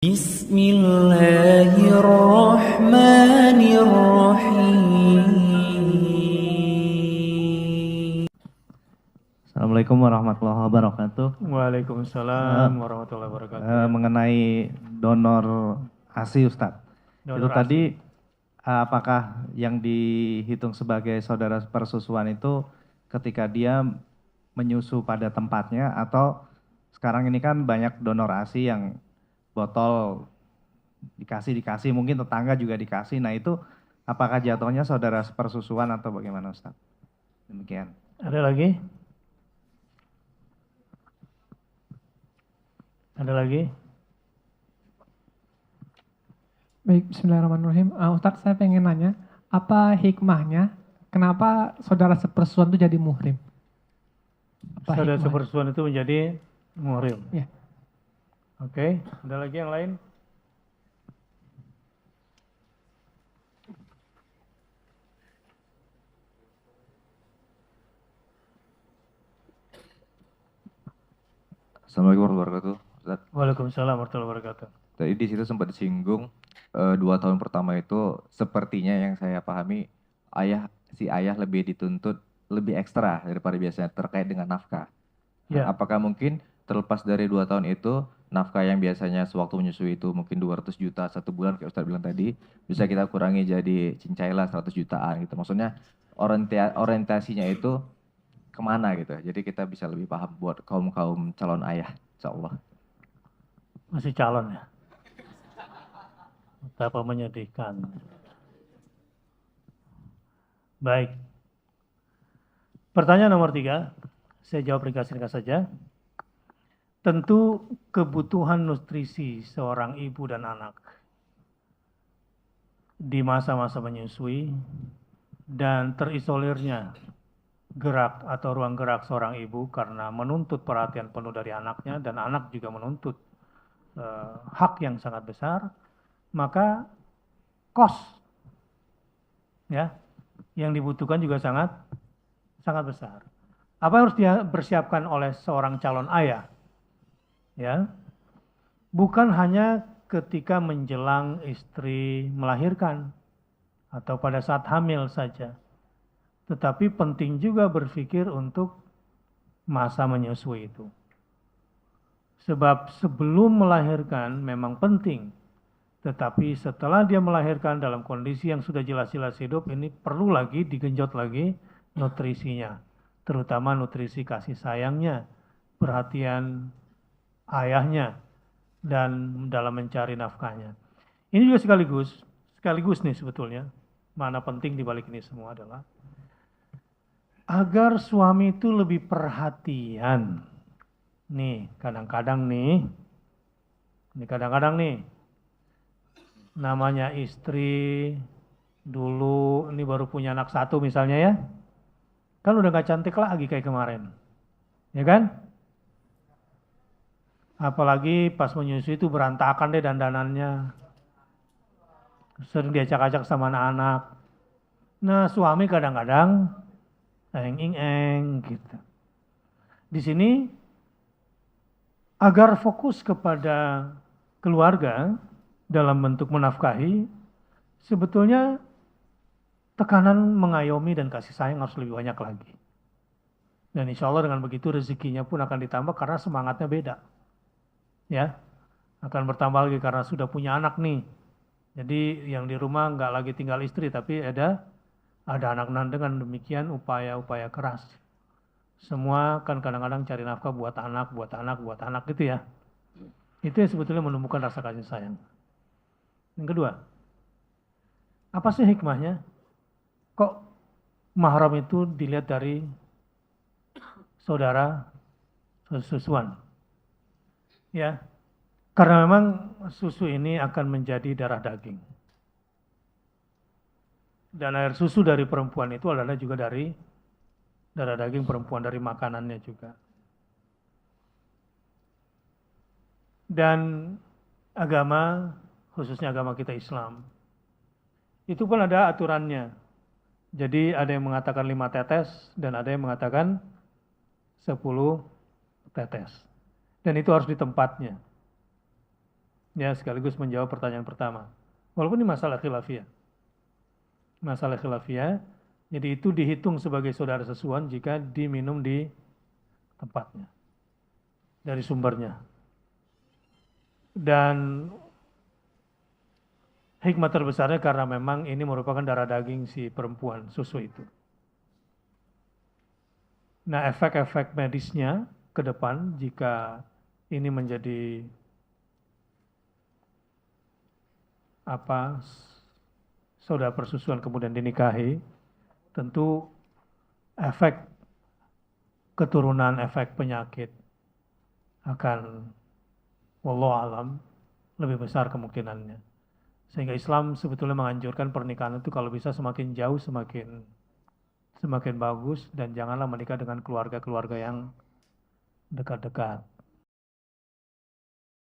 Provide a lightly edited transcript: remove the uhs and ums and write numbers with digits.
Bismillahirrahmanirrahim. Assalamualaikum warahmatullahi wabarakatuh. Waalaikumsalam warahmatullahi wabarakatuh. Mengenai donor ASI Ustadz. Donor itu tadi apakah yang dihitung sebagai saudara persusuan itu ketika dia menyusu pada tempatnya, atau sekarang ini kan banyak donor ASI yang botol dikasih mungkin tetangga juga dikasih. Nah itu apakah jatuhnya saudara persusuan atau bagaimana Ustadz? Demikian. Ada lagi? Ada lagi? Baik, bismillahirrahmanirrahim. Ustadz, saya pengen nanya, apa hikmahnya kenapa saudara sepersusuan itu jadi muhrim? Saudara sepersusuan itu menjadi muhrim. Ya. Oke, ada lagi yang lain? Assalamualaikum warahmatullahi wabarakatuh. Ustaz. Waalaikumsalam warahmatullahi wabarakatuh. Tadi di situ sempat disinggung 2 tahun pertama itu sepertinya yang saya pahami si ayah lebih dituntut lebih ekstra daripada biasanya terkait dengan nafkah. Ya. Apakah mungkin terlepas dari 2 tahun itu nafkah yang biasanya sewaktu menyusui itu mungkin 200 juta 1 bulan kayak Ustaz bilang tadi, bisa kita kurangi jadi cincailah 100 jutaan gitu. Maksudnya orientasinya itu kemana gitu. Jadi kita bisa lebih paham buat kaum-kaum calon ayah, insyaallah. Masih calon ya? Betapa menyedihkan. Baik. Pertanyaan nomor 3, saya jawab ringkas-ringkas saja. Tentu kebutuhan nutrisi seorang ibu dan anak di masa-masa menyusui dan terisolirnya gerak atau ruang gerak seorang ibu karena menuntut perhatian penuh dari anaknya dan anak juga menuntut hak yang sangat besar, maka kos ya yang dibutuhkan juga sangat besar. Apa yang harus dipersiapkan oleh seorang calon ayah? Ya, bukan hanya ketika menjelang istri melahirkan atau pada saat hamil saja, tetapi penting juga berpikir untuk masa menyusui itu. Sebab sebelum melahirkan memang penting, tetapi setelah dia melahirkan dalam kondisi yang sudah jelas-jelas hidup, ini perlu lagi digenjot lagi nutrisinya, terutama nutrisi kasih sayangnya, perhatian ayahnya, dan dalam mencari nafkahnya. Ini juga sekaligus nih sebetulnya, mana penting di balik ini semua adalah agar suami itu lebih perhatian. Nih, kadang-kadang nih, namanya istri dulu, ini baru punya anak 1 misalnya ya, kan udah gak cantik lagi kayak kemarin, ya kan? Apalagi pas menyusui itu berantakan deh dandanannya, sering diacak-acak sama anak-anak. Nah, suami kadang-kadang eng gitu. Di sini agar fokus kepada keluarga dalam bentuk menafkahi, sebetulnya tekanan mengayomi dan kasih sayang harus lebih banyak lagi. Dan insya Allah dengan begitu rezekinya pun akan ditambah karena semangatnya beda. Ya, akan bertambah lagi karena sudah punya anak nih. Jadi yang di rumah nggak lagi tinggal istri, tapi ada anak. Dengan demikian upaya-upaya keras. Semua kan kadang-kadang cari nafkah buat anak gitu ya. Itu yang sebetulnya menumbuhkan rasa kasih sayang. Yang kedua, apa sih hikmahnya? Kok mahram itu dilihat dari saudara susuan? Ya, karena memang susu ini akan menjadi darah daging. Dan air susu dari perempuan itu adalah juga dari darah daging perempuan, dari makanannya juga. Dan agama, khususnya agama kita Islam, itu pun ada aturannya. Jadi ada yang mengatakan 5 tetes dan ada yang mengatakan 10 tetes. Dan itu harus di tempatnya. Ya, sekaligus menjawab pertanyaan pertama. Walaupun ini masalah khilafiyah. Masalah khilafiyah, jadi itu dihitung sebagai saudara sesuan jika diminum di tempatnya, dari sumbernya. Dan hikmah terbesarnya karena memang ini merupakan darah daging si perempuan, susu itu. Nah, efek-efek medisnya ke depan jika ini menjadi saudara persusuan kemudian dinikahi, tentu efek keturunan, efek penyakit akan wallahu alam lebih besar kemungkinannya. Sehingga Islam sebetulnya menganjurkan pernikahan itu kalau bisa semakin jauh semakin bagus, dan janganlah menikah dengan keluarga-keluarga yang dekat-dekat.